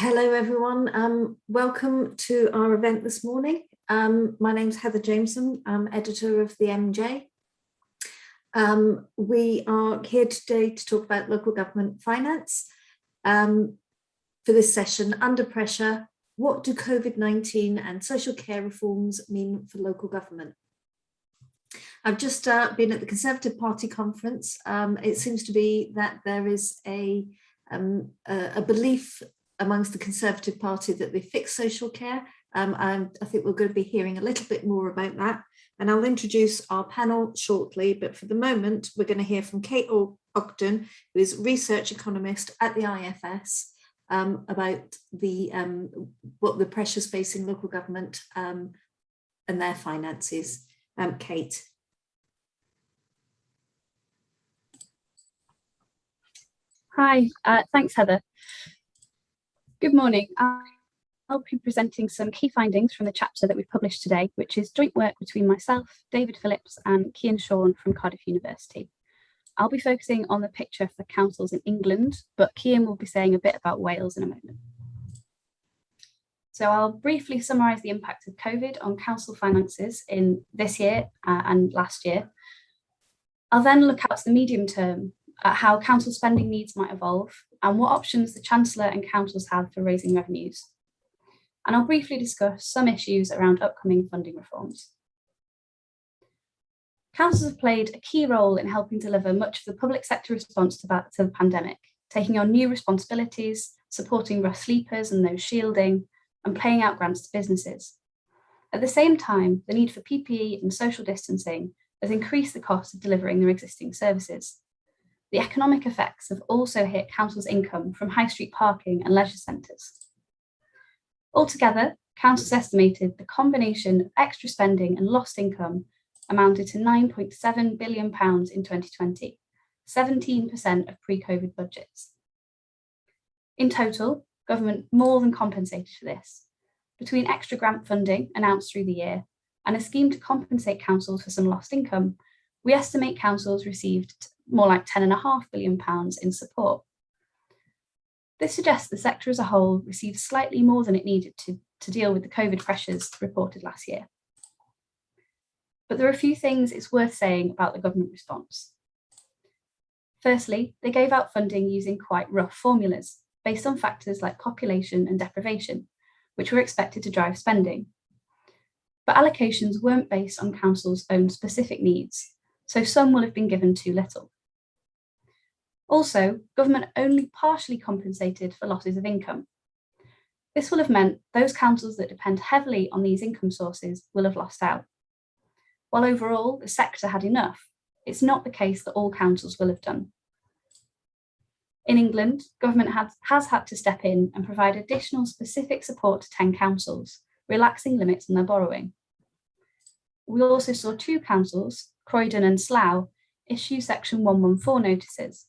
Hello, everyone. Welcome to our event this morning. My name's Heather Jameson. I'm editor of the MJ. We are here today to talk about local government finance. For this session, Under Pressure, what do COVID-19 and social care reforms mean for local government? I've just been at the Conservative Party conference. It seems to be that there is a belief amongst the Conservative Party that they fix social care, and I think we're going to be hearing a little bit more about that. And I'll introduce our panel shortly, but for the moment, we're going to hear from Kate Ogden, who is research economist at the IFS, about what the pressures facing local government and their finances. Kate. Hi, thanks, Heather. Good morning. I'll be presenting some key findings from the chapter that we've published today, which is joint work between myself, David Phillips, and Cian Sean from Cardiff University. I'll be focusing on the picture for councils in England, but Cian will be saying a bit about Wales in a moment. So I'll briefly summarise the impact of COVID on council finances in this year and last year. I'll then look out to the medium term at how council spending needs might evolve and what options the Chancellor and councils have for raising revenues. And I'll briefly discuss some issues around upcoming funding reforms. Councils have played a key role in helping deliver much of the public sector response to the pandemic, taking on new responsibilities, supporting rough sleepers and those shielding, and paying out grants to businesses. At the same time, the need for PPE and social distancing has increased the cost of delivering their existing services. The economic effects have also hit councils' income from high street parking and leisure centres. Altogether, councils estimated the combination of extra spending and lost income amounted to £9.7 billion in 2020, 17% of pre-COVID budgets. In total, government more than compensated for this. Between extra grant funding announced through the year and a scheme to compensate councils for some lost income, we estimate councils received more like £10.5 billion in support. This suggests the sector as a whole received slightly more than it needed to deal with the COVID pressures reported last year. But there are a few things it's worth saying about the government response. Firstly, they gave out funding using quite rough formulas based on factors like population and deprivation, which were expected to drive spending. But allocations weren't based on councils' own specific needs, so some will have been given too little. Also, government only partially compensated for losses of income. This will have meant those councils that depend heavily on these income sources will have lost out. While overall the sector had enough, it's not the case that all councils will have done. In England, government has had to step in and provide additional specific support to 10 councils, relaxing limits on their borrowing. We also saw 2 councils, Croydon and Slough, issue Section 114 notices.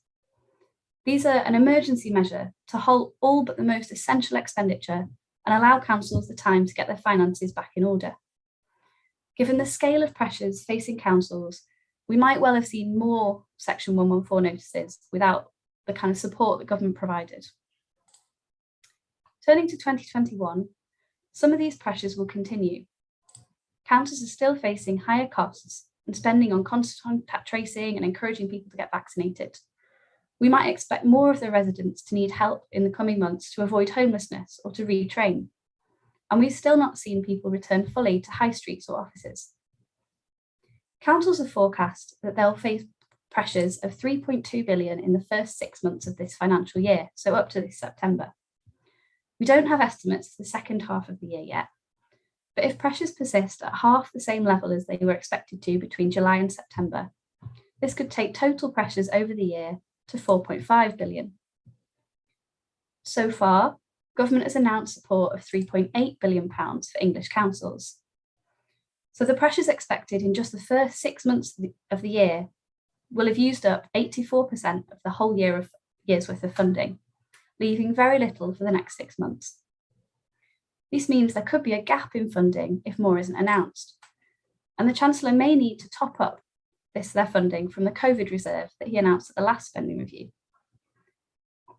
These are an emergency measure to halt all but the most essential expenditure and allow councils the time to get their finances back in order. Given the scale of pressures facing councils, we might well have seen more Section 114 notices without the kind of support that government provided. Turning to 2021, some of these pressures will continue. Councils are still facing higher costs and spending on constant contact tracing and encouraging people to get vaccinated. We might expect more of their residents to need help in the coming months to avoid homelessness or to retrain. And we've still not seen people return fully to high streets or offices. Councils have forecast that they'll face pressures of £3.2 billion in the first 6 months of this financial year, so up to this September. We don't have estimates for the second half of the year yet, but if pressures persist at half the same level as they were expected to between July and September, this could take total pressures over the year to £4.5 billion. So far, government has announced support of £3.8 billion for English councils. So the pressures expected in just the first 6 months of the year will have used up 84% of the whole year's worth of funding, leaving very little for the next 6 months. This means there could be a gap in funding if more isn't announced, and the Chancellor may need to top up their funding from the COVID reserve that he announced at the last spending review.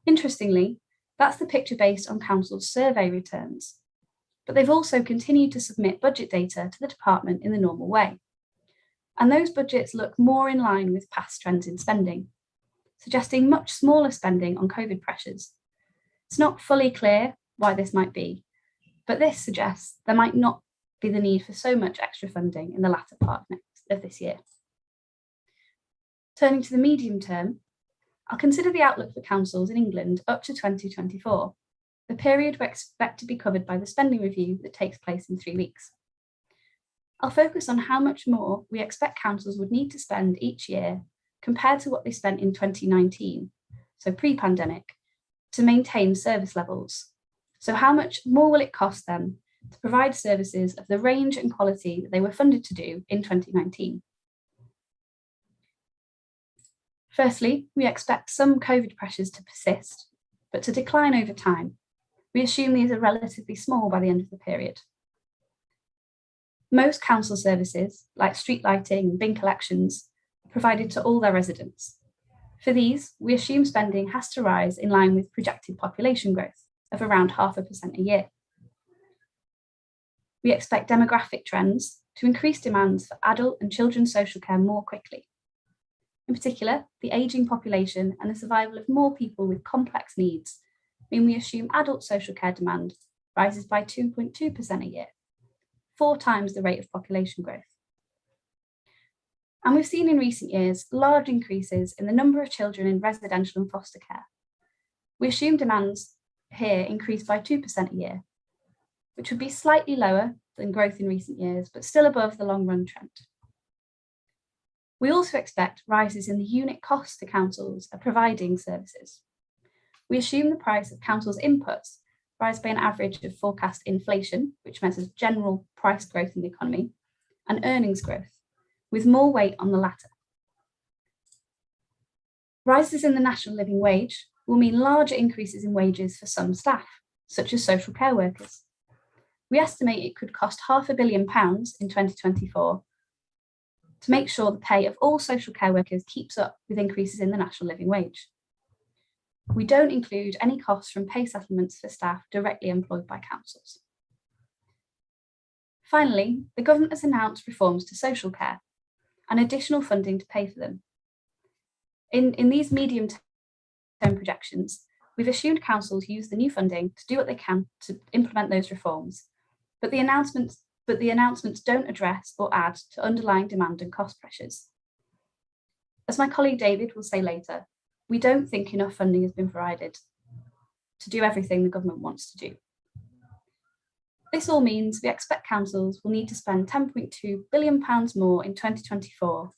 Interestingly, That's the picture based on council's survey returns. But they've also continued to submit budget data to the department in the normal way. And those budgets look more in line with past trends in spending, suggesting much smaller spending on COVID pressures. It's not fully clear why this might be, but this suggests there might not be the need for so much extra funding in the latter part of this year. Turning to the medium term, I'll consider the outlook for councils in England up to 2024, the period we expect to be covered by the spending review that takes place in 3 weeks. I'll focus on how much more we expect councils would need to spend each year compared to what they spent in 2019, so pre-pandemic, to maintain service levels. So how much more will it cost them to provide services of the range and quality that they were funded to do in 2019? Firstly, we expect some COVID pressures to persist, but to decline over time. We assume these are relatively small by the end of the period. Most council services, like street lighting and bin collections, are provided to all their residents. For these, we assume spending has to rise in line with projected population growth of around 0.5% a year. We expect demographic trends to increase demands for adult and children's social care more quickly. In particular, the ageing population and the survival of more people with complex needs mean we assume adult social care demand rises by 2.2% a year, 4 times the rate of population growth. And we've seen in recent years large increases in the number of children in residential and foster care. We assume demands here increase by 2% a year, which would be slightly lower than growth in recent years, but still above the long-run trend. We also expect rises in the unit cost to councils of providing services. We assume the price of councils' inputs rise by an average of forecast inflation, which measures general price growth in the economy, and earnings growth, with more weight on the latter. Rises in the national living wage will mean larger increases in wages for some staff, such as social care workers. We estimate it could cost £500 million in 2024 to make sure the pay of all social care workers keeps up with increases in the national living wage. We don't include any costs from pay settlements for staff directly employed by councils. Finally, the government has announced reforms to social care and additional funding to pay for them. In these medium-term projections, we've assumed councils use the new funding to do what they can to implement those reforms, but the announcements don't address or add to underlying demand and cost pressures. As my colleague David will say later, we don't think enough funding has been provided to do everything the government wants to do. This all means we expect councils will need to spend £10.2 billion more in 2024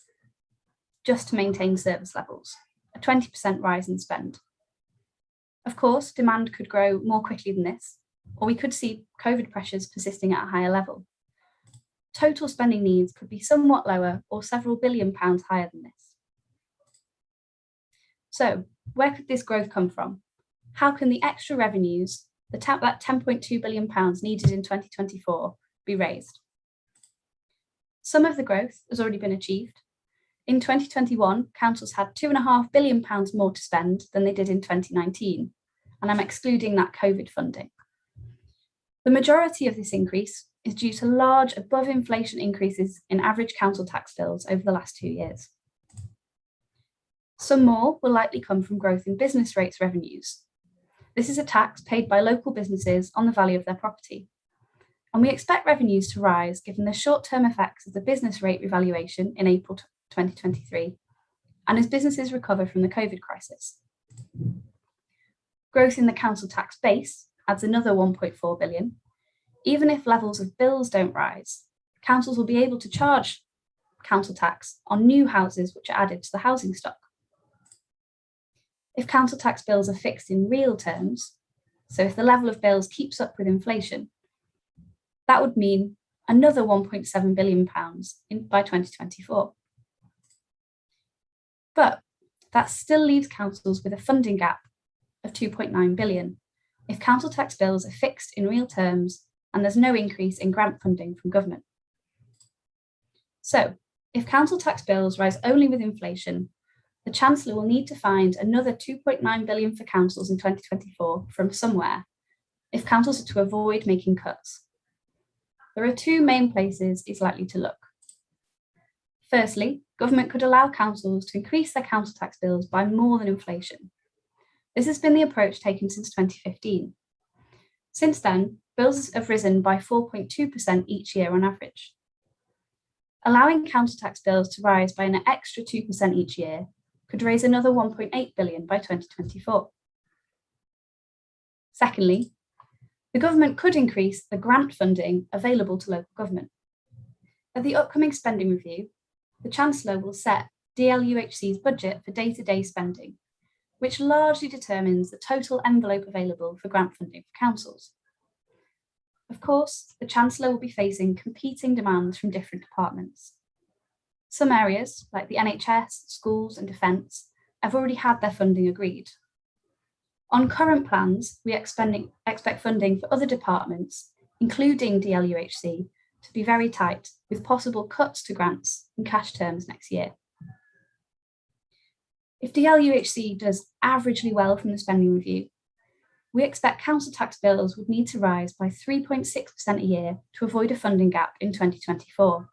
just to maintain service levels, a 20% rise in spend. Of course, demand could grow more quickly than this, or we could see COVID pressures persisting at a higher level. Total spending needs could be somewhat lower or several £billion higher than this. So, where could this growth come from? How can the extra revenues, that £10.2 billion needed in 2024, be raised? Some of the growth has already been achieved. In 2021, councils had £2.5 billion more to spend than they did in 2019, and I'm excluding that COVID funding. The majority of this increase is due to large above-inflation increases in average council tax bills over the last 2 years. Some more will likely come from growth in business rates revenues. This is a tax paid by local businesses on the value of their property. And we expect revenues to rise given the short-term effects of the business rate revaluation in April 2023, and as businesses recover from the COVID crisis. Growth in the council tax base adds another £1.4 billion. Even if levels of bills don't rise, councils will be able to charge council tax on new houses which are added to the housing stock. If council tax bills are fixed in real terms, so if the level of bills keeps up with inflation, that would mean another £1.7 billion by 2024. But that still leaves councils with a funding gap of £2.9 billion if council tax bills are fixed in real terms and there's no increase in grant funding from government. So, if council tax bills rise only with inflation, the Chancellor will need to find another 2.9 billion for councils in 2024 from somewhere if councils are to avoid making cuts. There are two main places he's likely to look. Firstly, government could allow councils to increase their council tax bills by more than inflation. This has been the approach taken since 2015. Since then, bills have risen by 4.2% each year on average. Allowing council tax bills to rise by an extra 2% each year could raise another 1.8 billion by 2024. Secondly, the government could increase the grant funding available to local government. At the upcoming spending review, the Chancellor will set DLUHC's budget for day-to-day spending, which largely determines the total envelope available for grant funding for councils. Of course, the Chancellor will be facing competing demands from different departments. Some areas, like the NHS, schools and defence, have already had their funding agreed. On current plans, we expect funding for other departments, including DLUHC, to be very tight, with possible cuts to grants in cash terms next year. If DLUHC does averagely well from the spending review, we expect council tax bills would need to rise by 3.6% a year to avoid a funding gap in 2024.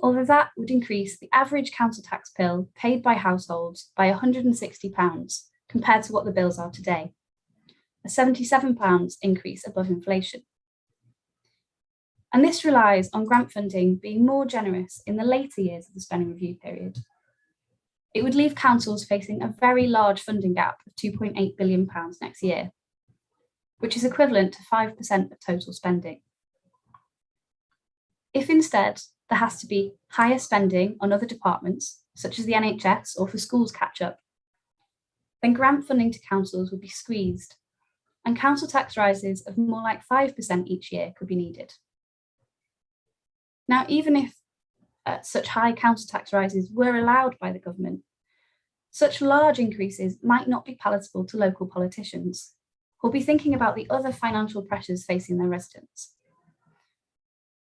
Although that would increase the average council tax bill paid by households by £160 compared to what the bills are today, a £77 increase above inflation. And this relies on grant funding being more generous in the later years of the spending review period. It would leave councils facing a very large funding gap of £2.8 billion next year, which is equivalent to 5% of total spending. If instead there has to be higher spending on other departments, such as the NHS or for schools catch-up, then grant funding to councils would be squeezed, and council tax rises of more like 5% each year could be needed. Now, even if such high council tax rises were allowed by the government, such large increases might not be palatable to local politicians, who'll be thinking about the other financial pressures facing their residents.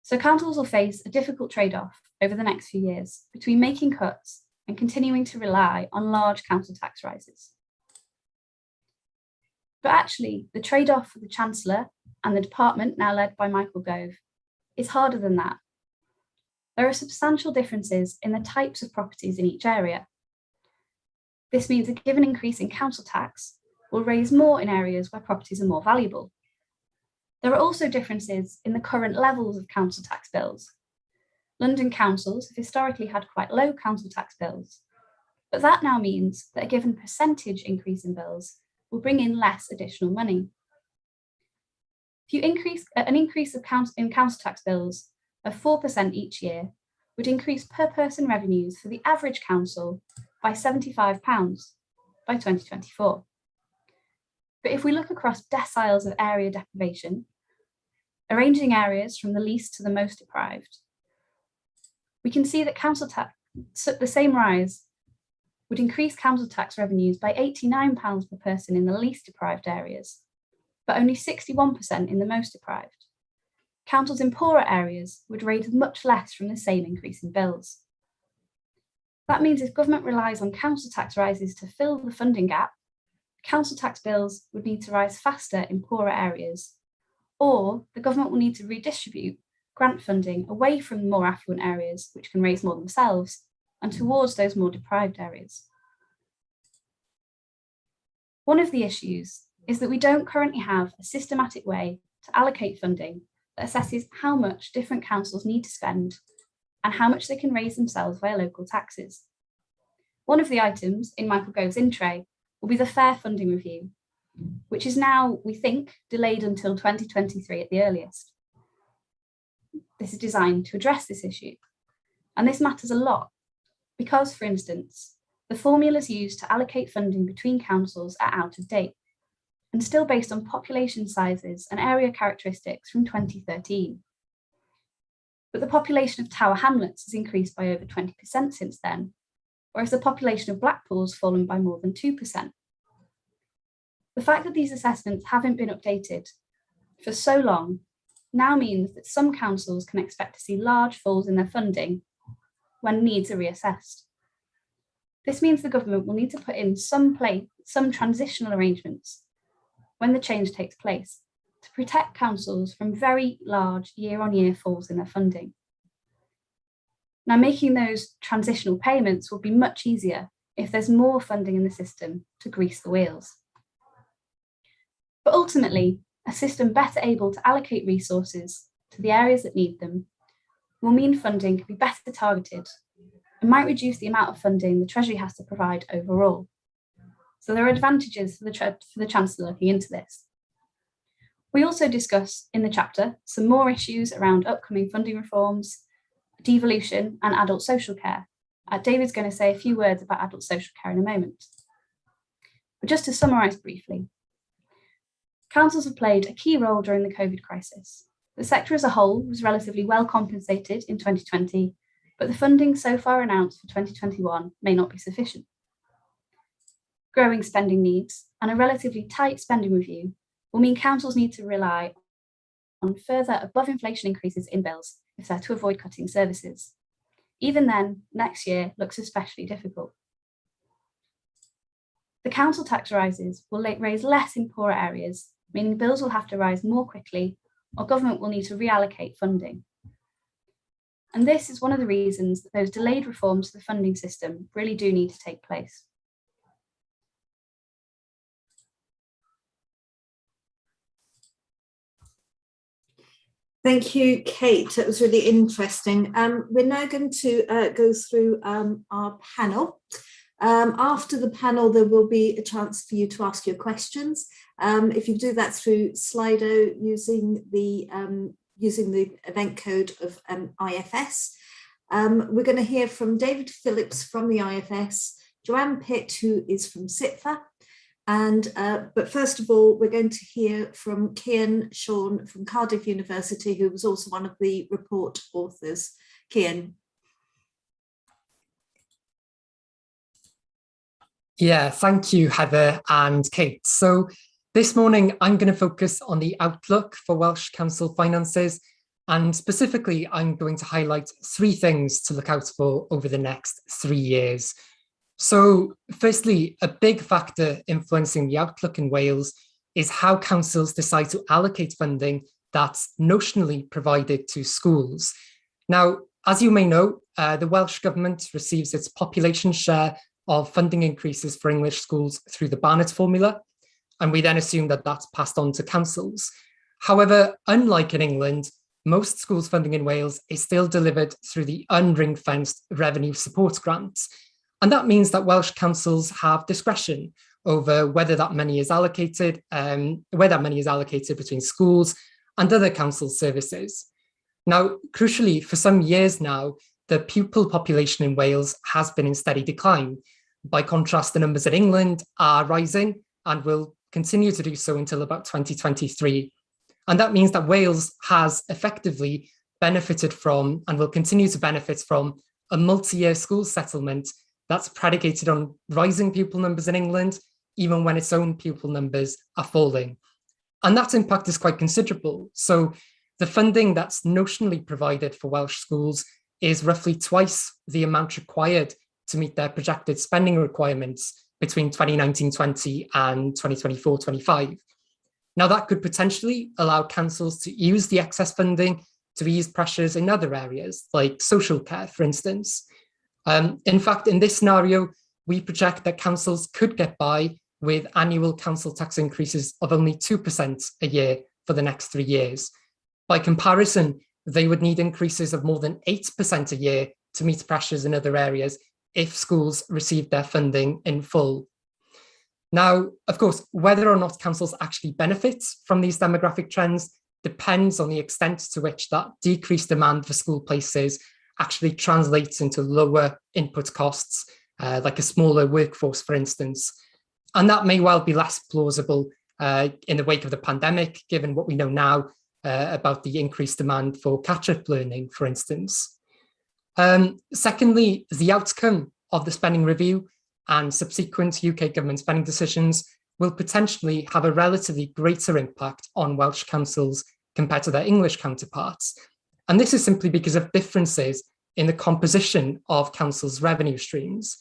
So councils will face a difficult trade-off over the next few years between making cuts and continuing to rely on large council tax rises. But actually, the trade-off for the Chancellor and the department now led by Michael Gove is harder than that. There are substantial differences in the types of properties in each area. This means a given increase in council tax will raise more in areas where properties are more valuable. There are also differences in the current levels of council tax bills. London councils have historically had quite low council tax bills, but that now means that a given percentage increase in bills will bring in less additional money. If you increase in council tax bills of 4% each year would increase per person revenues for the average council by £75 by 2024. But if we look across deciles of area deprivation, arranging areas from the least to the most deprived, we can see that council tax, the same rise, would increase council tax revenues by £89 per person in the least deprived areas, but only 61% in the most deprived. Councils in poorer areas would raise much less from the same increase in bills. That means if government relies on council tax rises to fill the funding gap, council tax bills would need to rise faster in poorer areas, or the government will need to redistribute grant funding away from more affluent areas, which can raise more themselves, and towards those more deprived areas. One of the issues is that we don't currently have a systematic way to allocate funding that assesses how much different councils need to spend and how much they can raise themselves via local taxes. One of the items in Michael Gove's in-tray will be the fair funding review, which is now, we think, delayed until 2023 at the earliest. This is designed to address this issue, and this matters a lot because, for instance, the formulas used to allocate funding between councils are out of date and still based on population sizes and area characteristics from 2013. But the population of Tower Hamlets has increased by over 20% since then, whereas the population of Blackpool has fallen by more than 2%. The fact that these assessments haven't been updated for so long now means that some councils can expect to see large falls in their funding when needs are reassessed. This means the government will need to put in some transitional arrangements when the change takes place to protect councils from very large year-on-year falls in their funding. Now, making those transitional payments will be much easier if there's more funding in the system to grease the wheels. But ultimately, a system better able to allocate resources to the areas that need them will mean funding can be better targeted and might reduce the amount of funding the Treasury has to provide overall. So there are advantages for the Chancellor looking into this. We also discuss in the chapter some more issues around upcoming funding reforms, devolution and adult social care. David's going to say a few words about adult social care in a moment. But just to summarise briefly, councils have played a key role during the COVID crisis. The sector as a whole was relatively well compensated in 2020, but the funding so far announced for 2021 may not be sufficient. Growing spending needs and a relatively tight spending review will mean councils need to rely on further above inflation increases in bills if they're to avoid cutting services. Even then, next year looks especially difficult. The council tax rises will raise less in poorer areas, meaning bills will have to rise more quickly or government will need to reallocate funding. And this is one of the reasons that those delayed reforms to the funding system really do need to take place. Thank you, Kate. That was really interesting. We're now going to go through our panel. After the panel, there will be a chance for you to ask your questions. If you do that through Slido using the event code of IFS. We're going to hear from David Phillips from the IFS, Joanne Pitt, who is from SITFA, but first of all, we're going to hear from Cian Sean from Cardiff University, who was also one of the report authors. Cian. Yeah, thank you, Heather and Kate. So this morning, I'm going to focus on the outlook for Welsh Council finances, and specifically, I'm going to highlight 3 things to look out for over the next 3 years. So firstly, a big factor influencing the outlook in Wales is how councils decide to allocate funding that's notionally provided to schools. Now, as you may know, the Welsh Government receives its population share of funding increases for English schools through the Barnett formula, and we then assume that that's passed on to councils. However, unlike in England, most schools funding in Wales is still delivered through the unring-fenced revenue support grants. And that means that Welsh councils have discretion over whether that money is allocated, between schools and other council services. Now, crucially, for some years now, the pupil population in Wales has been in steady decline. By contrast, the numbers in England are rising and will continue to do so until about 2023. And that means that Wales has effectively benefited from and will continue to benefit from a multi-year school settlement that's predicated on rising pupil numbers in England, even when its own pupil numbers are falling. And that impact is quite considerable. So the funding that's notionally provided for Welsh schools is roughly twice the amount required to meet their projected spending requirements between 2019-20 and 2024-25. Now, that could potentially allow councils to use the excess funding to ease pressures in other areas, like social care, for instance. In fact, in this scenario, we project that councils could get by with annual council tax increases of only 2% a year for the next 3 years. By comparison, they would need increases of more than 8% a year to meet pressures in other areas if schools received their funding in full. Now, of course, whether or not councils actually benefit from these demographic trends depends on the extent to which that decreased demand for school places actually translates into lower input costs, like a smaller workforce, for instance. And that may well be less plausible in the wake of the pandemic, given what we know now about the increased demand for catch-up learning, for instance. Secondly, the outcome of the spending review and subsequent UK government spending decisions will potentially have a relatively greater impact on Welsh councils compared to their English counterparts. And this is simply because of differences in the composition of councils' revenue streams.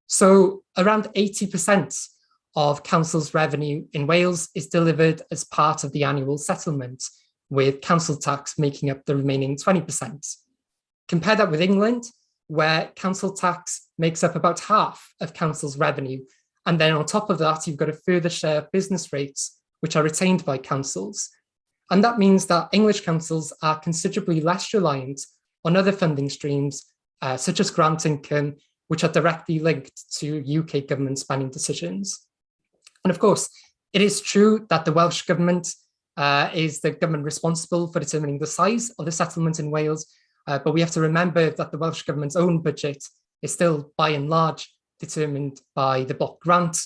So around 80% of council's revenue in Wales is delivered as part of the annual settlement, with council tax making up the remaining 20%. Compare that with England, where council tax makes up about half of council's revenue. And then on top of that, you've got a further share of business rates, which are retained by councils. And that means that English councils are considerably less reliant on other funding streams, such as grant income, which are directly linked to UK government spending decisions. And of course, it is true that the Welsh government is the government responsible for determining the size of the settlement in Wales, but we have to remember that the Welsh government's own budget is still by and large determined by the block grant,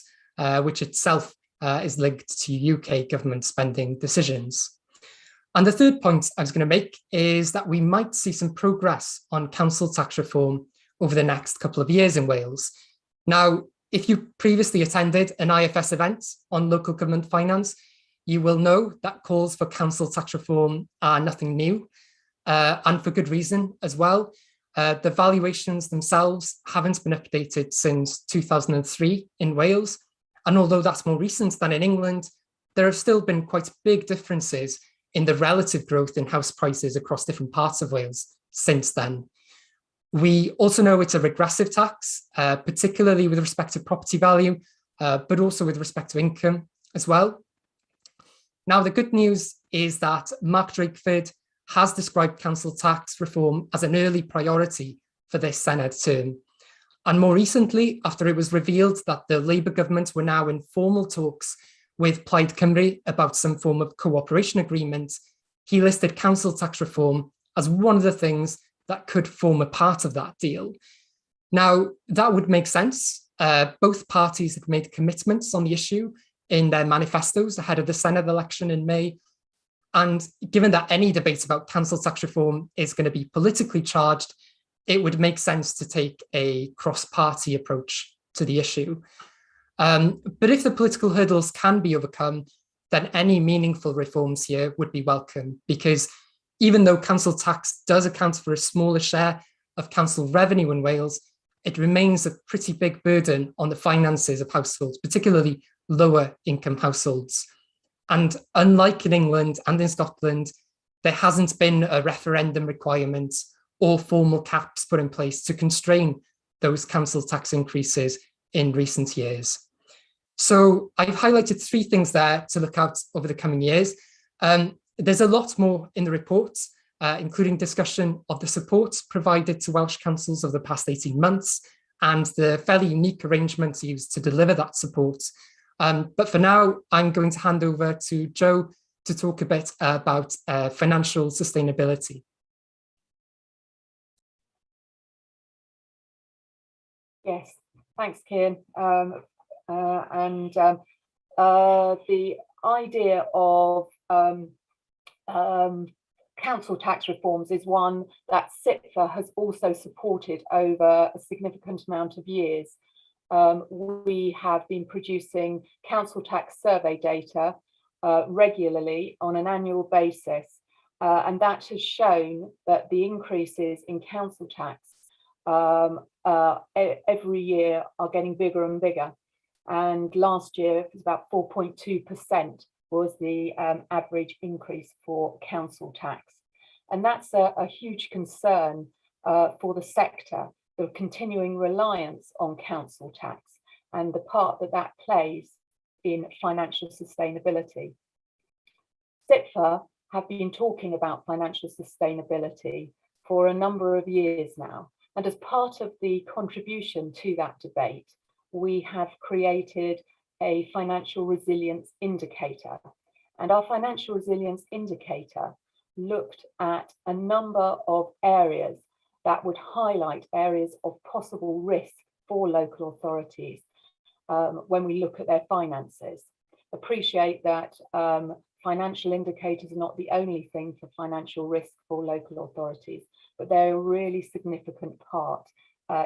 which itself is linked to UK government spending decisions. And the third point I was going to make is that we might see some progress on council tax reform over the next couple of years in Wales. Now, if you previously attended an IFS event on local government finance, you will know that calls for council tax reform are nothing new, and for good reason as well. The valuations themselves haven't been updated since 2003 in Wales. And although that's more recent than in England, there have still been quite big differences in the relative growth in house prices across different parts of Wales since then. We also know it's a regressive tax, particularly with respect to property value, but also with respect to income as well. Now, the good news is that Mark Drakeford has described council tax reform as an early priority for this Senedd term. And more recently, after it was revealed that the Labour government were now in formal talks with Plaid Cymru about some form of cooperation agreement, he listed council tax reform as one of the things that could form a part of that deal. Now, that would make sense. Both parties have made commitments on the issue in their manifestos ahead of the Senedd election in May. And given that any debate about council tax reform is going to be politically charged, it would make sense to take a cross-party approach to the issue. But if the political hurdles can be overcome, then any meaningful reforms here would be welcome, because even though council tax does account for a smaller share of council revenue in Wales, it remains a pretty big burden on the finances of households, particularly lower income households. And unlike in England and in Scotland, there hasn't been a referendum requirement or formal caps put in place to constrain those council tax increases in recent years. So I've highlighted three things there to look out over the coming years. There's a lot more in the report, including discussion of the support provided to Welsh councils over the past 18 months and the fairly unique arrangements used to deliver that support. But for now, I'm going to hand over to Joe to talk a bit about financial sustainability. Yes, thanks, Cian. The idea of council tax reforms is one that CIPFA has also supported over a significant amount of years. We have been producing council tax survey data regularly on an annual basis, and that has shown that the increases in council tax every year are getting bigger and bigger. And last year it was about 4.2% was the average increase for council tax. And that's a huge concern for the sector, the continuing reliance on council tax and the part that that plays in financial sustainability. CIPFA have been talking about financial sustainability for a number of years now. And as part of the contribution to that debate, we have created a financial resilience indicator. And our financial resilience indicator looked at a number of areas that would highlight areas of possible risk for local authorities when we look at their finances. Appreciate that financial indicators are not the only thing for financial risk for local authorities, but they're a really significant part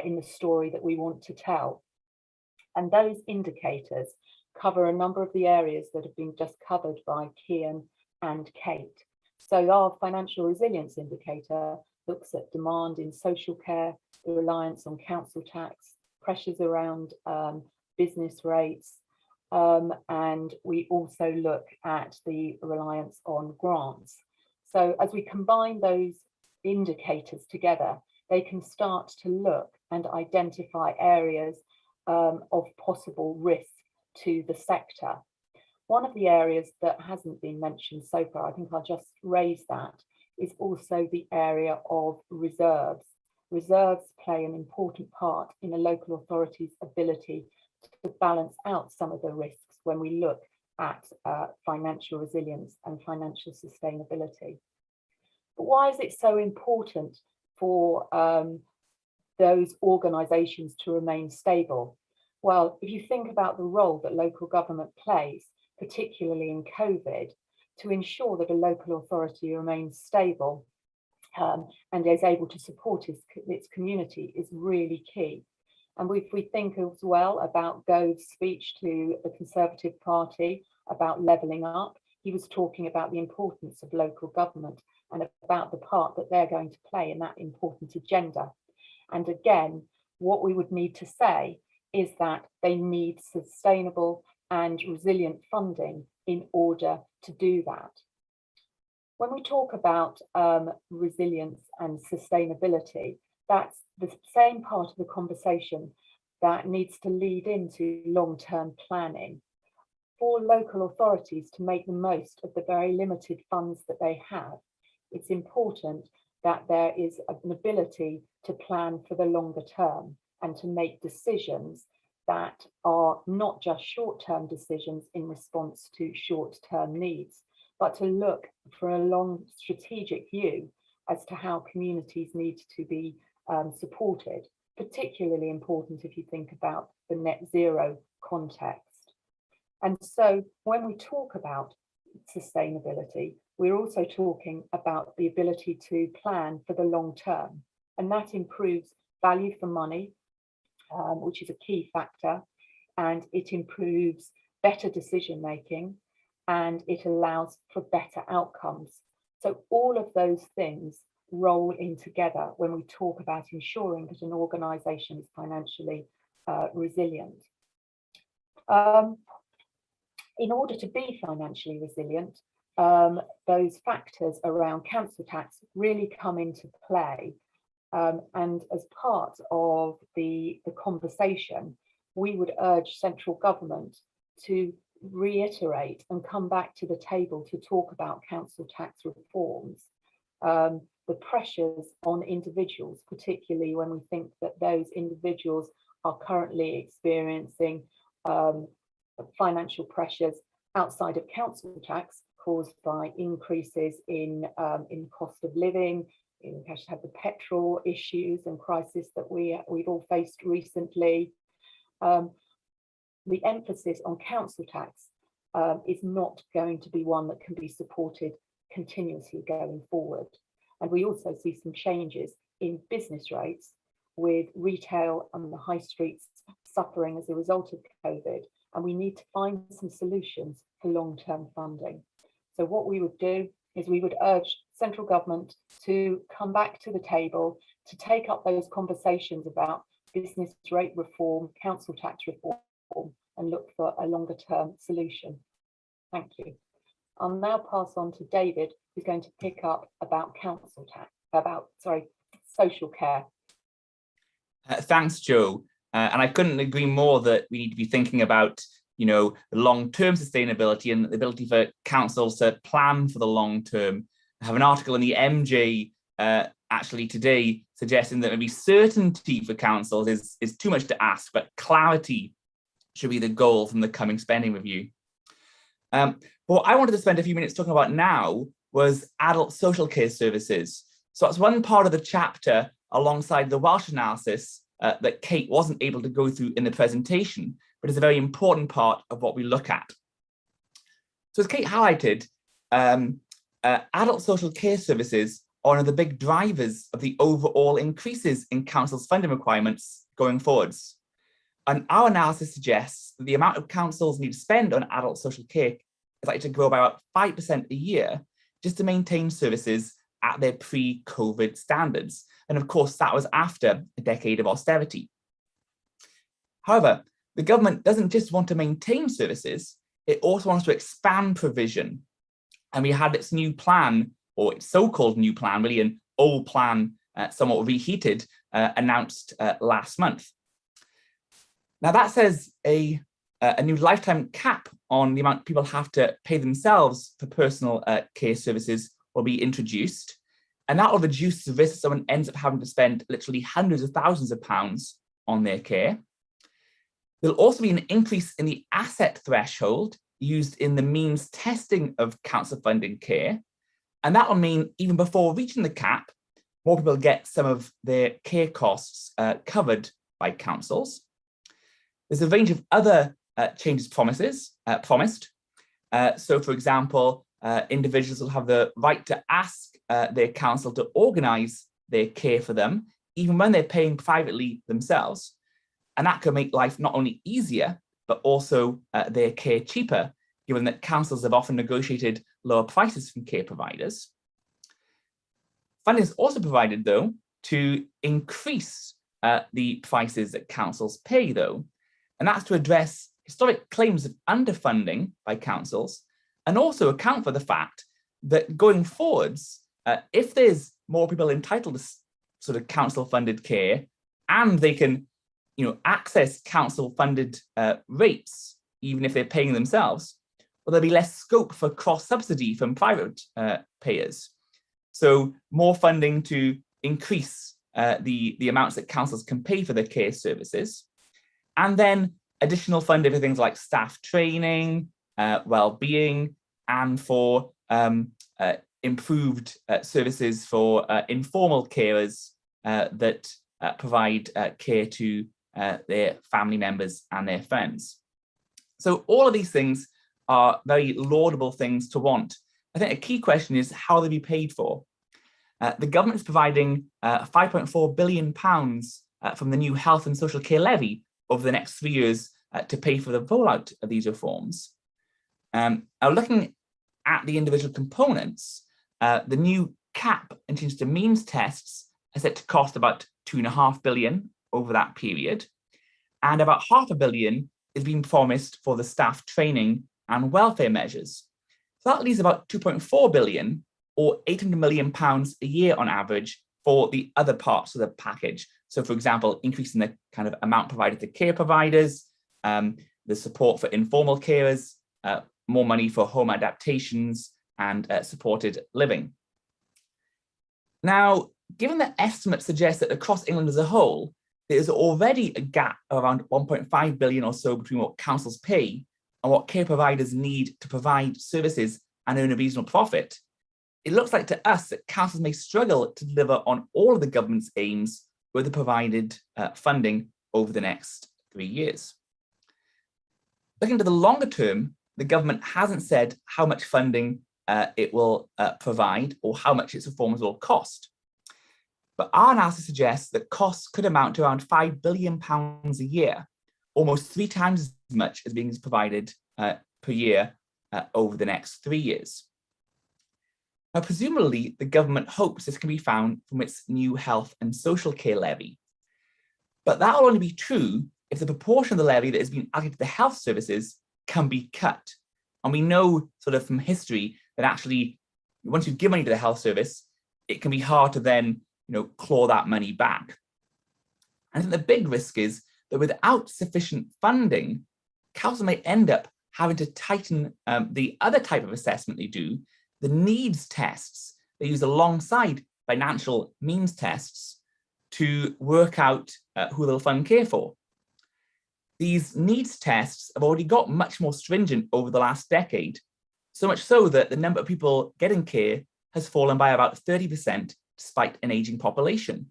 in the story that we want to tell. And those indicators cover a number of the areas that have been just covered by Cian and Kate. So our financial resilience indicator looks at demand in social care, the reliance on council tax, pressures around business rates, and we also look at the reliance on grants. So as we combine those indicators together, they can start to look and identify areas of possible risk to the sector. One of the areas that hasn't been mentioned so far, I think I'll just raise that, is also the area of reserves. Reserves play an important part in a local authority's ability to balance out some of the risks when we look at financial resilience and financial sustainability. But why is it so important for those organisations to remain stable? Well, if you think about the role that local government plays, particularly in COVID, to ensure that a local authority remains stable and is able to support its community is really key. And if we think as well about Gove's speech to the Conservative Party about levelling up, he was talking about the importance of local government and about the part that they're going to play in that important agenda. And again, what we would need to say is that they need sustainable and resilient funding in order to do that. When we talk about resilience and sustainability, that's the same part of the conversation that needs to lead into long-term planning. For local authorities to make the most of the very limited funds that they have, it's important that there is an ability to plan for the longer term and to make decisions that are not just short-term decisions in response to short-term needs, but to look for a long strategic view as to how communities need to be supported, particularly important if you think about the net zero context. And so when we talk about sustainability, we're also talking about the ability to plan for the long term, and that improves value for money, which is a key factor, and it improves better decision making, and it allows for better outcomes. So all of those things roll in together when we talk about ensuring that an organisation is financially resilient. In order to be financially resilient, those factors around council tax really come into play. And as part of the conversation, we would urge central government to reiterate and come back to the table to talk about council tax reforms. The pressures on individuals, particularly when we think that those individuals are currently experiencing financial pressures outside of council tax caused by increases in cost of living. We have the petrol issues and crisis that we've all faced recently. The emphasis on council tax is not going to be one that can be supported continuously going forward. And we also see some changes in business rates, with retail and the high streets suffering as a result of COVID. And we need to find some solutions for long-term funding. So what we would do is we would urge central government to come back to the table, to take up those conversations about business rate reform, council tax reform, and look for a longer term solution. Thank you. I'll now pass on to David, who's going to pick up about council tax, social care. Thanks, Jo. And I couldn't agree more that we need to be thinking about, the long-term sustainability and the ability for councils to plan for the long term. I have an article in the MJ actually today suggesting that maybe certainty for councils is too much to ask, but clarity should be the goal from the coming spending review. What I wanted to spend a few minutes talking about now was adult social care services. So that's one part of the chapter alongside the Welsh analysis that Kate wasn't able to go through in the presentation, but is a very important part of what we look at. So as Kate highlighted, adult social care services are one of the big drivers of the overall increases in councils' funding requirements going forwards. And our analysis suggests that the amount of councils need to spend on adult social care is likely to grow by about 5% a year just to maintain services at their pre-COVID standards. And of course, that was after a decade of austerity. However, the government doesn't just want to maintain services, it also wants to expand provision. And we had its new plan, or its so-called new plan, really an old plan, somewhat reheated, announced last month. Now that says a new lifetime cap on the amount people have to pay themselves for personal care services will be introduced. And that will reduce the risk someone ends up having to spend literally hundreds of thousands of pounds on their care. There'll also be an increase in the asset threshold used in the means testing of council funded care. And that will mean even before reaching the cap, more people get some of their care costs covered by councils. There's a range of other changes promised. So for example, individuals will have the right to ask their council to organise their care for them, even when they're paying privately themselves. And that can make life not only easier, but also their care cheaper, given that councils have often negotiated lower prices from care providers. Funding is also provided, though, to increase the prices that councils pay, though. And that's to address historic claims of underfunding by councils, and also account for the fact that going forwards, if there's more people entitled to sort of council-funded care, and they can, access council-funded rates, even if they're paying themselves, well, there'll be less scope for cross-subsidy from private payers. So more funding to increase the amounts that councils can pay for their care services, and then additional funding for things like staff training, well-being, and for improved services for informal carers that provide care to their family members and their friends. So all of these things are very laudable things to want. I think a key question is how they'll be paid for. The government is providing £5.4 billion from the new health and social care levy over the next 3 years to pay for the rollout of these reforms. Now, looking at the individual components, the new cap and change to means tests are set to cost about £2.5 billion over that period, and about £500 million is being promised for the staff training and welfare measures. So that leaves about £2.4 billion, or £800 million a year on average, for the other parts of the package. So, for example, increasing the kind of amount provided to care providers, the support for informal carers, more money for home adaptations, and supported living. Now, given that estimates suggest that across England as a whole, there is already a gap of around 1.5 billion or so between what councils pay and what care providers need to provide services and earn a reasonable profit, it looks like to us that councils may struggle to deliver on all of the government's aims with the provided funding over the next 3 years. Looking to the longer term, the government hasn't said how much funding it will provide or how much its reforms will cost. But our analysis suggests that costs could amount to around £5 billion a year, almost 3 times as much as being provided per year over the next 3 years. Now, presumably, the government hopes this can be found from its new health and social care levy. But that will only be true if the proportion of the levy that has been allocated to health services can be cut. And we know sort of from history that actually, once you give money to the health service, it can be hard to then claw that money back. And I think the big risk is that without sufficient funding, councils may end up having to tighten the other type of assessment they do, the needs tests they use alongside financial means tests to work out who they'll fund care for. These needs tests have already got much more stringent over the last decade, so much so that the number of people getting care has fallen by about 30% despite an aging population.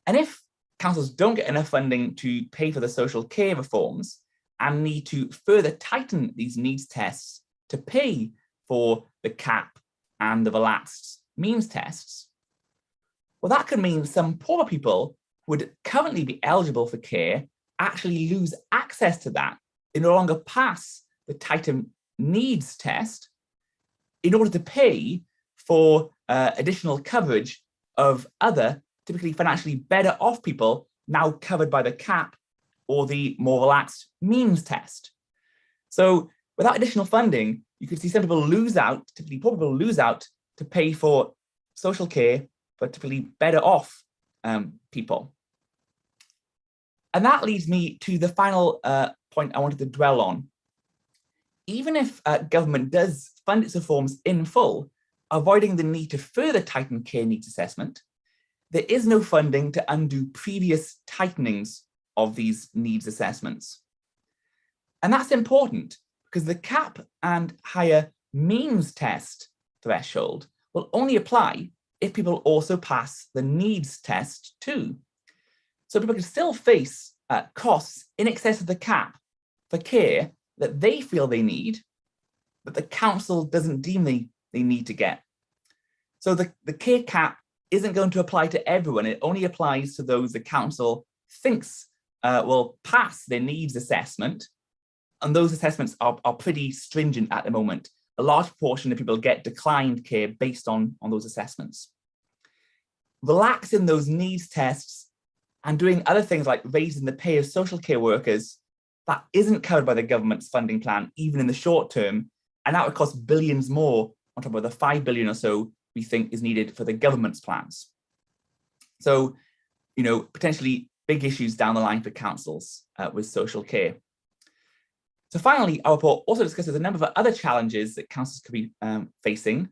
And if councils don't get enough funding to pay for the social care reforms and need to further tighten these needs tests to pay for the cap and the relaxed means tests, well, that could mean some poorer people who would currently be eligible for care actually lose access to that. They no longer pass the tighter needs test in order to pay for additional coverage of other, typically financially better off people now covered by the cap or the more relaxed means test. So without additional funding, you could see some people lose out, typically poor people lose out to pay for social care for typically better off people. And that leads me to the final point I wanted to dwell on. Even if government does fund its reforms in full, avoiding the need to further tighten care needs assessment, there is no funding to undo previous tightenings of these needs assessments. And that's important because the cap and higher means test threshold will only apply if people also pass the needs test too. So people can still face costs in excess of the cap for care that they feel they need, but the council doesn't deem they need to get. So the care cap isn't going to apply to everyone. It only applies to those the council thinks will pass their needs assessment. And those assessments are pretty stringent at the moment. A large proportion of people get declined care based on those assessments. Relaxing those needs tests and doing other things like raising the pay of social care workers, that isn't covered by the government's funding plan, even in the short term. And that would cost billions more on top of the 5 billion or so we think is needed for the government's plans. So, potentially big issues down the line for councils with social care. So finally, our report also discusses a number of other challenges that councils could be facing,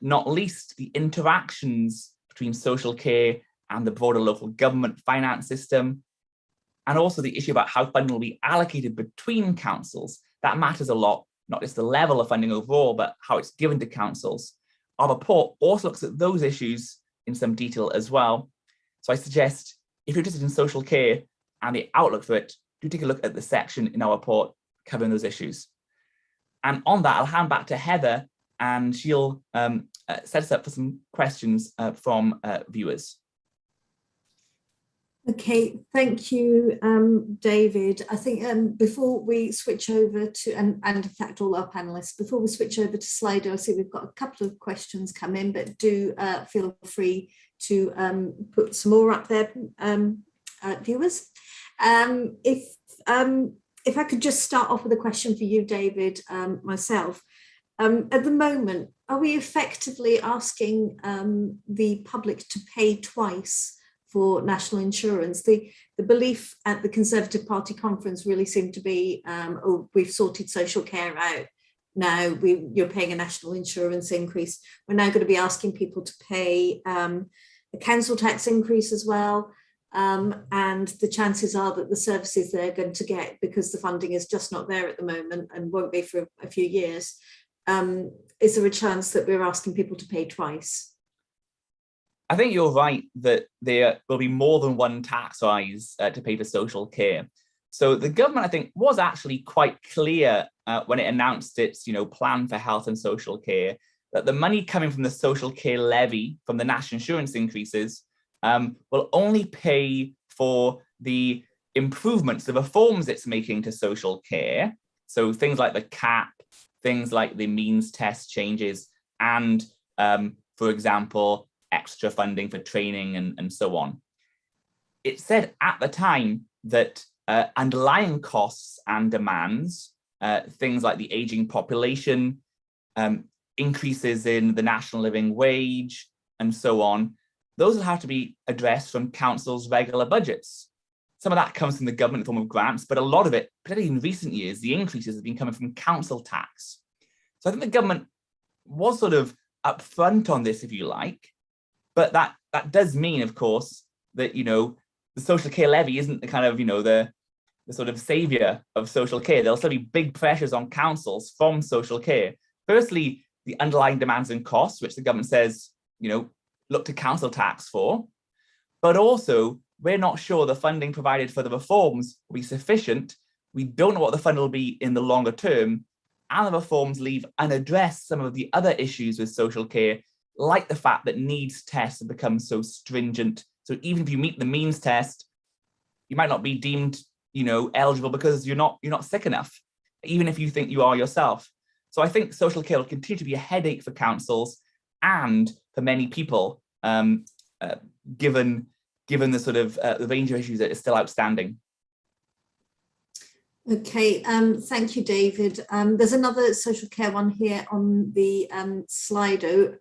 not least the interactions between social care and the broader local government finance system, and also the issue about how funding will be allocated between councils. That matters a lot, not just the level of funding overall, but how it's given to councils. Our report also looks at those issues in some detail as well. So I suggest, if you're interested in social care and the outlook for it, do take a look at the section in our report covering those issues. And on that, I'll hand back to Heather, and she'll set us up for some questions from viewers. Okay, thank you, David. I think before we switch over to, and in fact all our panelists, before we switch over to Slido, I see we've got a couple of questions come in, but do feel free to put some more up there, viewers. If I could just start off with a question for you, David, myself. At the moment, are we effectively asking the public to pay twice for national insurance? The belief at the Conservative Party conference really seemed to be, oh, we've sorted social care out. Now you're paying a national insurance increase. We're now going to be asking people to pay a council tax increase as well. And the chances are that the services they're going to get, because the funding is just not there at the moment and won't be for a few years, is there a chance that we're asking people to pay twice? I think you're right that there will be more than one tax rise to pay for social care. So the government, I think, was actually quite clear when it announced its plan for health and social care, that the money coming from the social care levy from the national insurance increases will only pay for the improvements, the reforms it's making to social care. So things like the cap, things like the means test changes, and for example, extra funding for training and so on. It said at the time that underlying costs and demands, things like the aging population, increases in the national living wage, and so on, those will have to be addressed from councils' regular budgets. Some of that comes from the government in the form of grants, but a lot of it, particularly in recent years, the increases have been coming from council tax. So I think the government was sort of upfront on this, if you like, but that does mean, of course, that, the social care levy isn't the kind of, the sort of savior of social care. There'll still be big pressures on councils from social care. Firstly, the underlying demands and costs, which the government says, look to council tax for, but also we're not sure the funding provided for the reforms will be sufficient. We don't know what the fund will be in the longer term, and the reforms leave unaddressed some of the other issues with social care, like the fact that needs tests have become so stringent. So even if you meet the means test, you might not be deemed, eligible because you're not sick enough, even if you think you are yourself. So I think social care will continue to be a headache for councils and for many people, given the sort of the range of issues that is still outstanding. Okay, thank you, David. There's another social care one here on the Slido.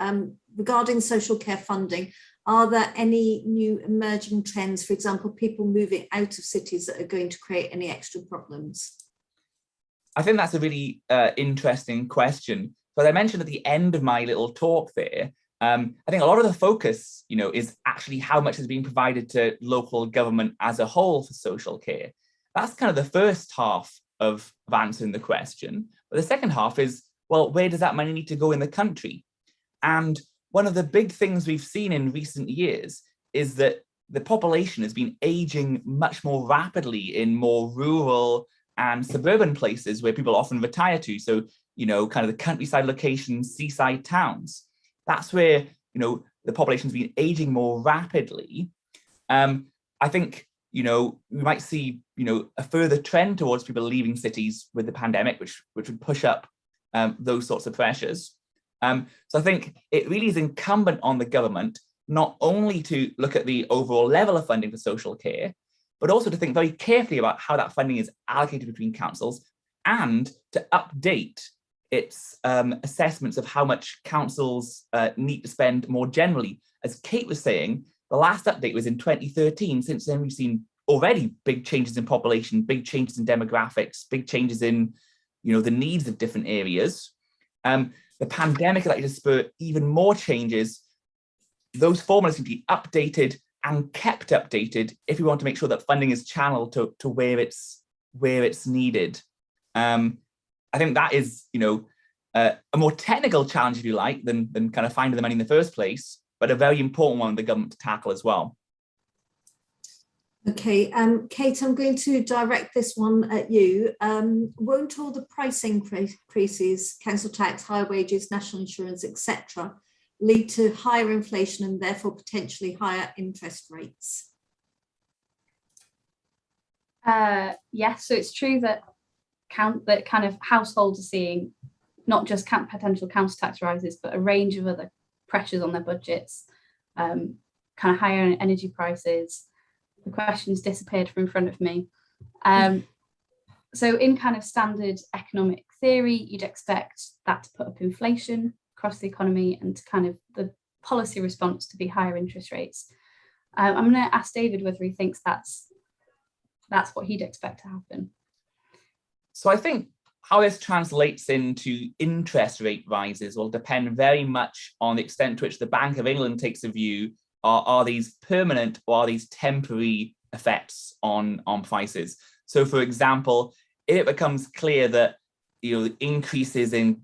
Regarding social care funding, are there any new emerging trends, for example, people moving out of cities, that are going to create any extra problems? I think that's a really interesting question. So as I mentioned at the end of my little talk there, I think a lot of the focus, is actually how much is being provided to local government as a whole for social care. That's kind of the first half of answering the question. But the second half is, well, where does that money need to go in the country? And one of the big things we've seen in recent years is that the population has been aging much more rapidly in more rural and suburban places where people often retire to. So, kind of the countryside locations, seaside towns. That's where, the population's been aging more rapidly. I think, we might see, a further trend towards people leaving cities with the pandemic, which would push up those sorts of pressures. So I think it really is incumbent on the government not only to look at the overall level of funding for social care, but also to think very carefully about how that funding is allocated between councils and to update its assessments of how much councils need to spend more generally. As Kate was saying, the last update was in 2013. Since then, we've seen already big changes in population, big changes in demographics, big changes in the needs of different areas. The pandemic is likely to spur even more changes. Those formulas need to be updated and kept updated if we want to make sure that funding is channeled to where it's needed. I think that is, a more technical challenge, if you like, than kind of finding the money in the first place, but a very important one for the government to tackle as well. Okay, Kate, I'm going to direct this one at you. Won't all the price increases, council tax, higher wages, national insurance, etc., lead to higher inflation and therefore potentially higher interest rates? Yes, so it's true that kind of households are seeing not just potential council tax rises, but a range of other pressures on their budgets, kind of higher energy prices. The question's disappeared from in front of me. So in kind of standard economic theory, you'd expect that to put up inflation across the economy and to kind of the policy response to be higher interest rates. I'm going to ask David whether he thinks that's what he'd expect to happen. So I think how this translates into interest rate rises will depend very much on the extent to which the Bank of England takes a view. Are these permanent or are these temporary effects on prices? So, for example, if it becomes clear that increases in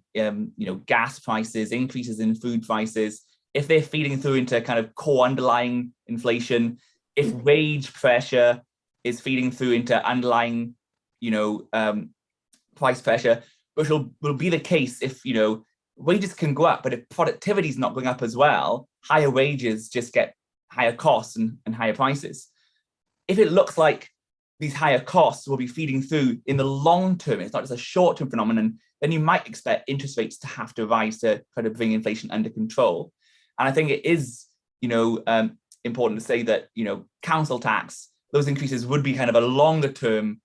gas prices, increases in food prices, if they're feeding through into kind of core underlying inflation, if wage pressure is feeding through into underlying price pressure, which will be the case if wages can go up, but if productivity is not going up as well, higher wages just get higher costs and higher prices. If it looks like these higher costs will be feeding through in the long term, it's not just a short-term phenomenon, then you might expect interest rates to have to rise to kind of bring inflation under control. And I think it is, important to say that, council tax, those increases would be kind of a longer term,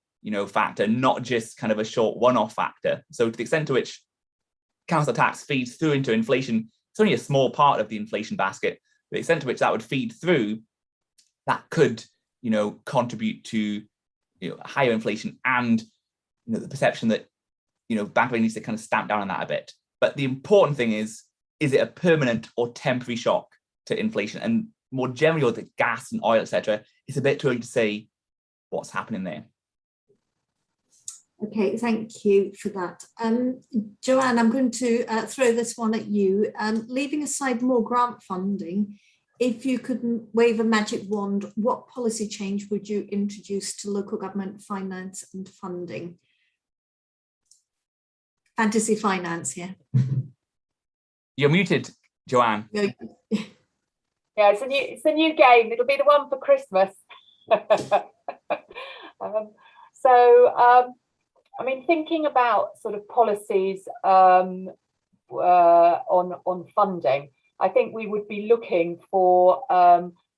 factor, not just kind of a short one-off factor. So to the extent to which council tax feeds through into inflation, it's only a small part of the inflation basket. The extent to which that would feed through, that could, contribute to higher inflation and the perception that Bank of England needs to kind of stamp down on that a bit. But the important thing is it a permanent or temporary shock to inflation? And more generally, with the gas and oil, etc., it's a bit too early to say what's happening there. Okay, thank you for that. Joanne, I'm going to throw this one at you. Leaving aside more grant funding, if you could wave a magic wand, what policy change would you introduce to local government finance and funding? Fantasy finance here. You're muted, Joanne. Yeah, it's a new game. It'll be the one for Christmas. I mean, thinking about sort of policies on funding, I think we would be looking for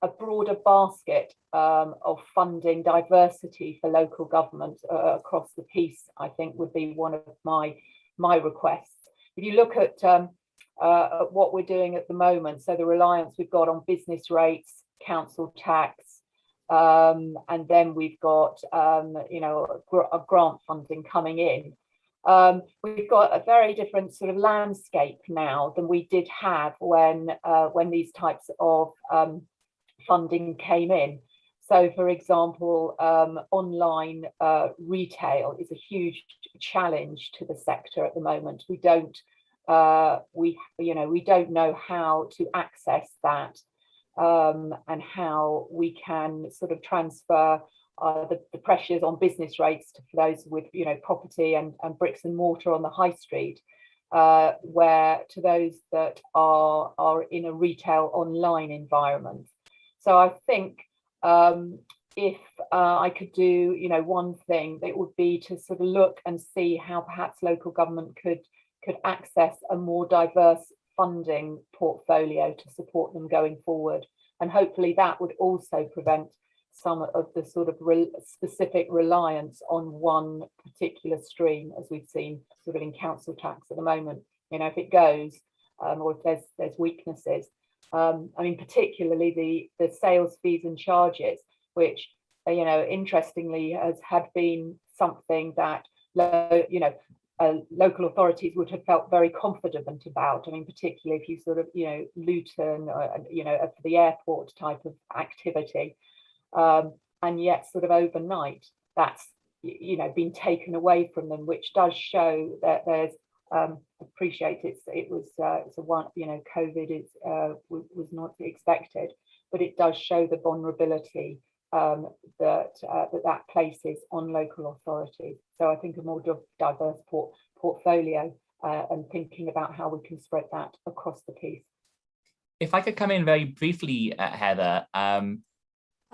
a broader basket of funding diversity for local government across the piece, I think would be one of my requests. If you look at what we're doing at the moment, so the reliance we've got on business rates, council tax, and then we've got a grant funding coming in. We've got a very different sort of landscape now than we did have when these types of funding came in. So, for example, online retail is a huge challenge to the sector at the moment. We don't know how to access that, and how we can sort of transfer the pressures on business rates for those with property and bricks and mortar on the high street, where to those that are in a retail online environment. So I think if I could do one thing, it would be to sort of look and see how perhaps local government could access a more diverse funding portfolio to support them going forward, and hopefully that would also prevent some of the sort of specific reliance on one particular stream, as we've seen sort of in council tax at the moment. If it goes, or if there's weaknesses, I mean, particularly the sales fees and charges, which interestingly had been something that local authorities would have felt very confident about. I mean, particularly if you sort of Luton, for the airport type of activity. And yet sort of overnight that's been taken away from them, which does show that there's appreciate it was it's a one COVID was not expected, but it does show the vulnerability that places on local authorities. So I think a more diverse portfolio and thinking about how we can spread that across the piece. If I could come in very briefly, Heather.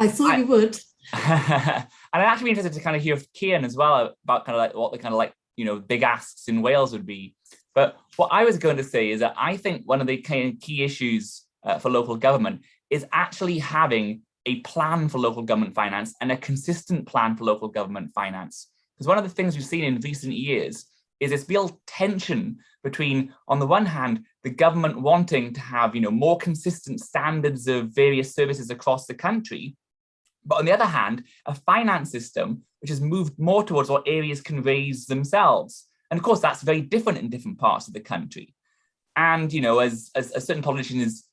I thought you would. And I'd actually be interested to kind of hear Cian as well about kind of like what the kind of like big asks in Wales would be. But what I was going to say is that I think one of the kind of key issues for local government is actually having a plan for local government finance and a consistent plan for local government finance. Because one of the things we've seen in recent years is this real tension between, on the one hand, the government wanting to have more consistent standards of various services across the country, but on the other hand, a finance system which has moved more towards what areas can raise themselves. And of course, that's very different in different parts of the country. And as certain politicians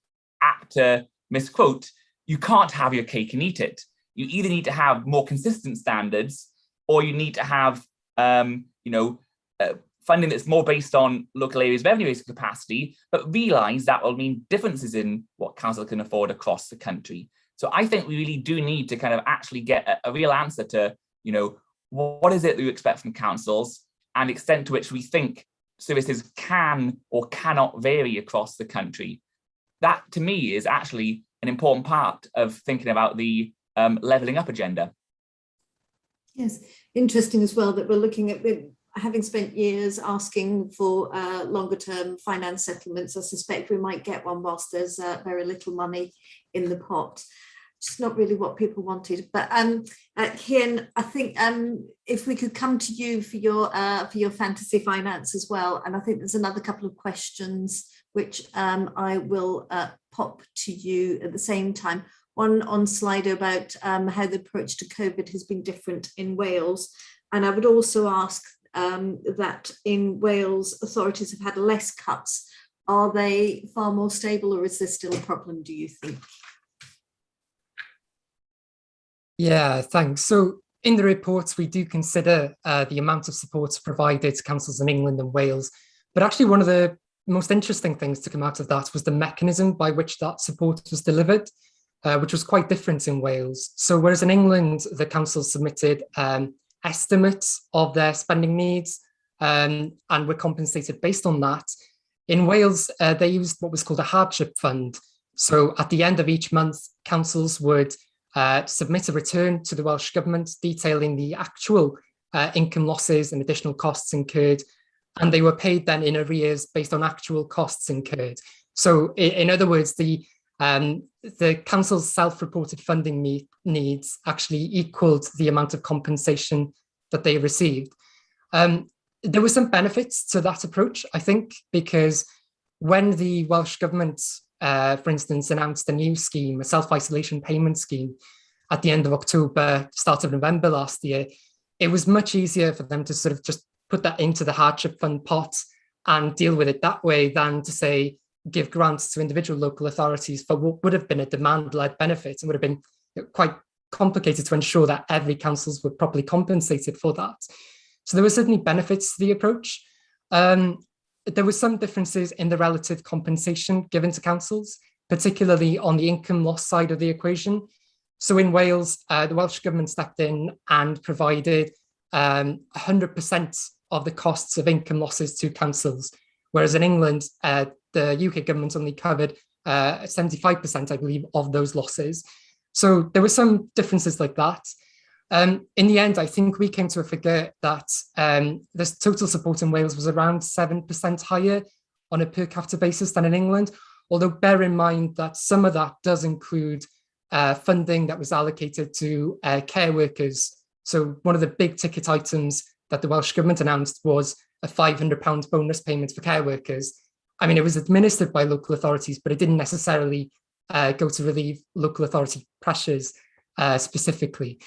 apt to misquote, you can't have your cake and eat it. You either need to have more consistent standards, or you need to have funding that's more based on local areas' revenue-based capacity, but realise that will mean differences in what council can afford across the country. So I think we really do need to kind of actually get a real answer to, what is it that you expect from councils, and the extent to which we think services can or cannot vary across the country. That, to me, is actually an important part of thinking about the levelling up agenda. Yes, interesting as well that we're looking at, having spent years asking for longer term finance settlements. I suspect we might get one whilst there's very little money in the pot. It's not really what people wanted. But Cian, I think if we could come to you for your fantasy finance as well, and I think there's another couple of questions which I will pop to you at the same time. One on Slido about how the approach to COVID has been different in Wales, and I would also ask that in Wales authorities have had less cuts. Are they far more stable, or is there still a problem, do you think? Yeah, thanks. So in the reports, we do consider the amount of support provided to councils in England and Wales. But actually, one of the most interesting things to come out of that was the mechanism by which that support was delivered, which was quite different in Wales. So whereas in England, the councils submitted estimates of their spending needs and were compensated based on that, in Wales, they used what was called a hardship fund. So at the end of each month, councils would submit a return to the Welsh Government detailing the actual income losses and additional costs incurred, and they were paid then in arrears based on actual costs incurred. So in other words, the the council's self-reported funding needs actually equaled the amount of compensation that they received. There were some benefits to that approach, I think, because when the Welsh government, for instance, announced a new scheme, a self-isolation payment scheme, at the end of October, start of November last year, it was much easier for them to sort of just put that into the hardship fund pot and deal with it that way than to say, give grants to individual local authorities for what would have been a demand-led benefit and would have been quite complicated to ensure that every councils were properly compensated for that. So there were certainly benefits to the approach. There were some differences in the relative compensation given to councils, particularly on the income loss side of the equation. So in Wales, the Welsh government stepped in and provided 100% of the costs of income losses to councils, whereas in England, the UK government only covered 75%, I believe, of those losses. So there were some differences like that. In the end, I think we came to a figure that the total support in Wales was around 7% higher on a per capita basis than in England, although bear in mind that some of that does include funding that was allocated to care workers. So one of the big ticket items that the Welsh government announced was a £500 bonus payment for care workers. I mean, it was administered by local authorities, but it didn't necessarily go to relieve local authority pressures specifically.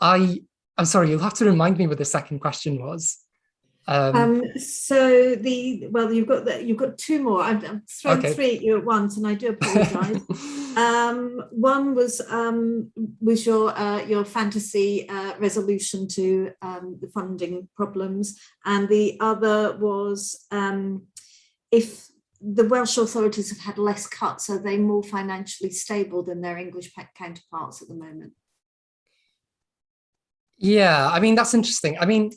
I'm sorry, you'll have to remind me what the second question was. So you've got two more. I've thrown three at you at once, and I do apologise. One was your fantasy resolution to the funding problems, and the other was if the Welsh authorities have had less cuts, are they more financially stable than their English counterparts at the moment? Yeah, I mean, that's interesting. I mean,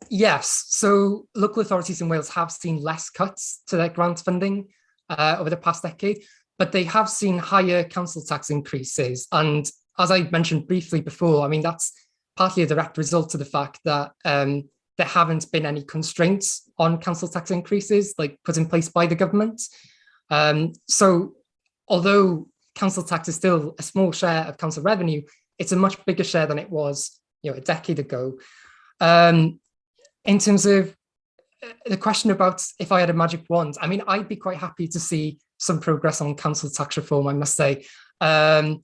yes, so local authorities in Wales have seen less cuts to their grant funding over the past decade, but they have seen higher council tax increases. And as I mentioned briefly before, I mean, that's partly a direct result of the fact that there haven't been any constraints on council tax increases like put in place by the government. So although council tax is still a small share of council revenue, it's a much bigger share than it was, a decade ago. In terms of the question about if I had a magic wand, I mean, I'd be quite happy to see some progress on council tax reform, I must say. I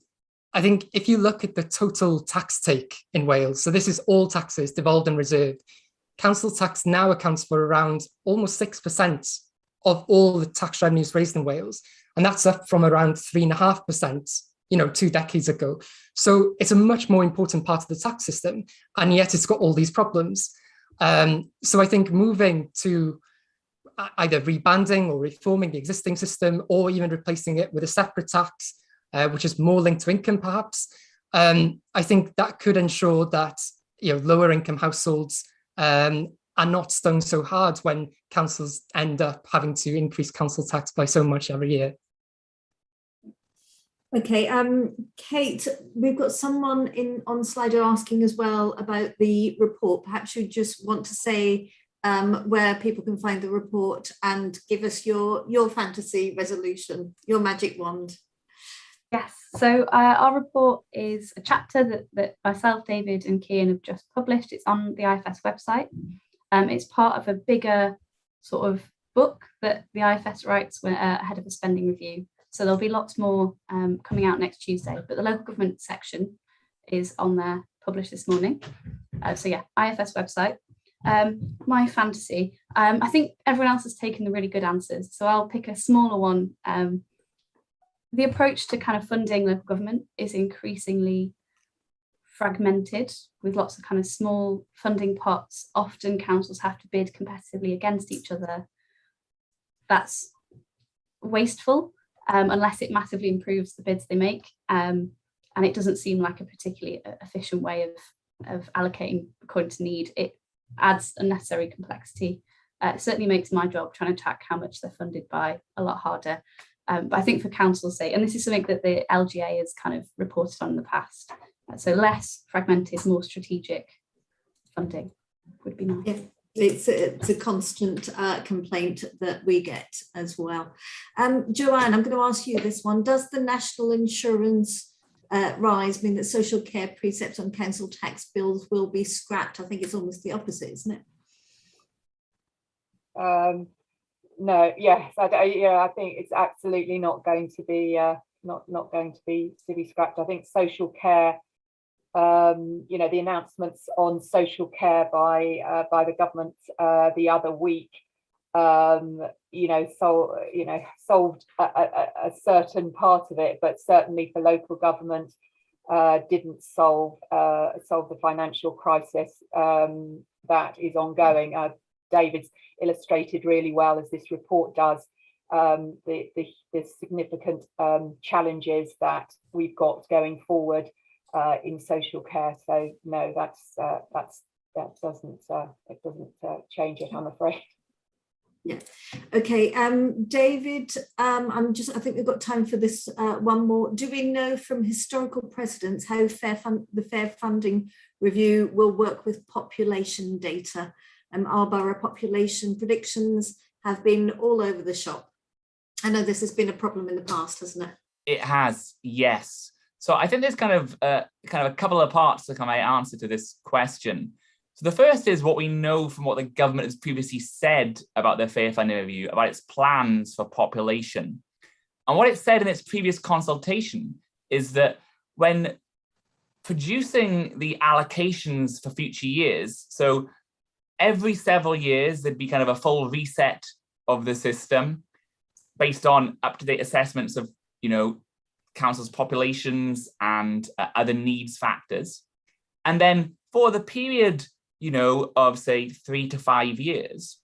think if you look at the total tax take in Wales, so this is all taxes, devolved and reserved, council tax now accounts for around almost 6% of all the tax revenues raised in Wales. And that's up from around 3.5%, 2 decades ago. So it's a much more important part of the tax system, and yet it's got all these problems. So I think moving to either rebanding or reforming the existing system, or even replacing it with a separate tax, which is more linked to income, perhaps, I think that could ensure that lower income households are not stung so hard when councils end up having to increase council tax by so much every year. Okay, Kate, we've got someone on Slido asking as well about the report. Perhaps you just want to say where people can find the report and give us your fantasy resolution, your magic wand. Yes, so our report is a chapter that myself, David and Cian have just published. It's on the IFS website. It's part of a bigger sort of book that the IFS writes ahead of a spending review. So there'll be lots more coming out next Tuesday, but the local government section is on there, published this morning. So yeah, IFS website. My fantasy, I think everyone else has taken the really good answers, so I'll pick a smaller one. The approach to kind of funding local government is increasingly fragmented with lots of kind of small funding pots. Often councils have to bid competitively against each other. That's wasteful. Unless it massively improves the bids they make. And it doesn't seem like a particularly efficient way of allocating according to need. It adds unnecessary complexity. It certainly makes my job trying to track how much they're funded by a lot harder. But I think for council's sake, and this is something that the LGA has kind of reported on in the past, so less fragmented, more strategic funding would be nice. It's a constant complaint that we get as well. Joanne, I'm going to ask you this one. Does the national insurance rise mean that social care precepts on council tax bills will be scrapped? I think it's almost the opposite, isn't it? No, yes, I think it's absolutely not going to be not going to be scrapped. I think social care, the announcements on social care by the government the other week, solved a certain part of it, but certainly for local government didn't solve the financial crisis that is ongoing. David's illustrated really well, as this report does, the significant challenges that we've got going forward in social care. So no, that doesn't change it, I'm afraid. Yeah. Okay. David, I think we've got time for this one more. Do we know from historical precedents how the Fair Funding Review will work with population data? Our borough population predictions have been all over the shop. I know this has been a problem in the past, hasn't it? It has, yes. So I think there's kind of a couple of parts to my answer to this question. So the first is what we know from what the government has previously said about their Fair Funding Review, about its plans for population. And what it said in its previous consultation is that when producing the allocations for future years, so every several years, there'd be kind of a full reset of the system based on up-to-date assessments of, councils' populations and other needs factors. And then for the period, of say 3 to 5 years,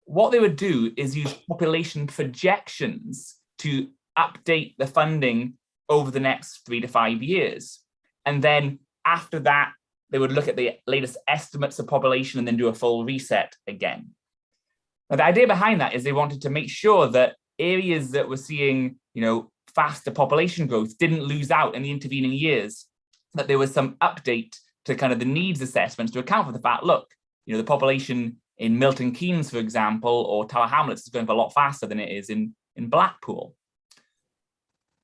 what they would do is use population projections to update the funding over the next 3 to 5 years. And then after that, they would look at the latest estimates of population and then do a full reset again. Now, the idea behind that is they wanted to make sure that areas that were seeing, faster population growth didn't lose out in the intervening years, that there was some update to kind of the needs assessments to account for the fact, look, the population in Milton Keynes, for example, or Tower Hamlets is going for a lot faster than it is in Blackpool.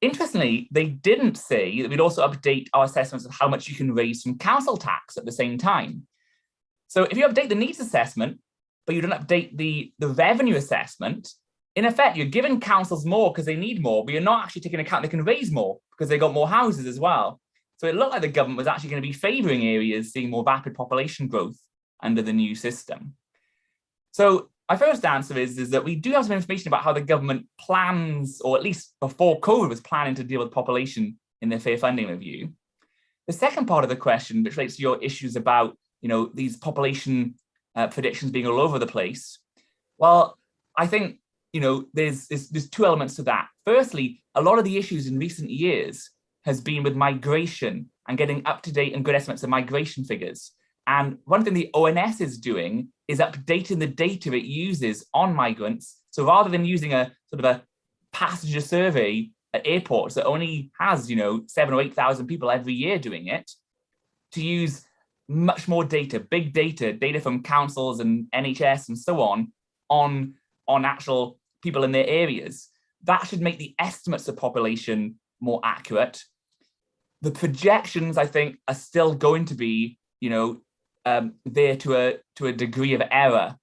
Interestingly, they didn't say that we'd also update our assessments of how much you can raise from council tax at the same time. So if you update the needs assessment, but you don't update the revenue assessment, in effect, you're giving councils more because they need more, but you're not actually taking account they can raise more because they got more houses as well. So it looked like the government was actually going to be favouring areas seeing more rapid population growth under the new system. So my first answer is that we do have some information about how the government plans, or at least before COVID was planning to deal with population in their Fair Funding Review. The second part of the question, which relates to your issues about, these population predictions being all over the place. Well, I think, there's two elements to that. Firstly, a lot of the issues in recent years has been with migration and getting up-to-date and good estimates of migration figures. And one thing the ONS is doing is updating the data it uses on migrants. So rather than using a sort of a passenger survey at airports that only has, 7,000 or 8,000 people every year doing it, to use much more data, big data from councils and NHS and so on actual people in their areas. That should make the estimates of population more accurate. The projections, I think, are still going to be, there to a degree of error.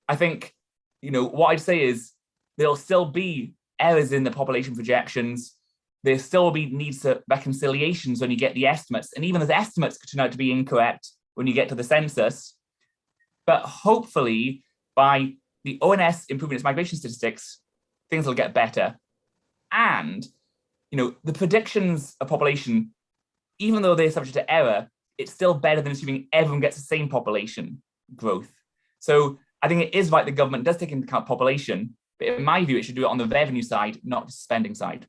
I think, what I'd say is there'll still be errors in the population projections. There still will be needs for reconciliations when you get the estimates, and even those estimates could turn out to be incorrect when you get to the census. But hopefully, by the ONS improving its migration statistics, things will get better. And, the predictions of population, even though they're subject to error, it's still better than assuming everyone gets the same population growth. So I think it is right the government does take into account population, but in my view, it should do it on the revenue side, not the spending side.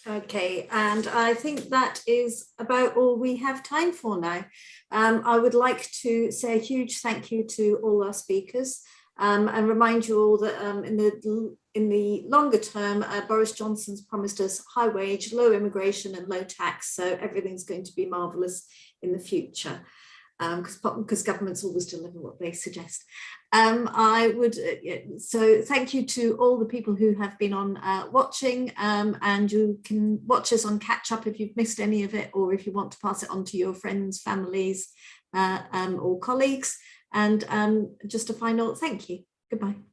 Okay, and I think that is about all we have time for now. I would like to say a huge thank you to all our speakers. And remind you all that in the longer term, Boris Johnson's promised us high wage, low immigration and low tax. So everything's going to be marvellous in the future. because governments always deliver what they suggest. I would, so thank you to all the people who have been on watching, and you can watch us on catch up if you've missed any of it, or if you want to pass it on to your friends, families, or colleagues. And just a final thank you. Goodbye.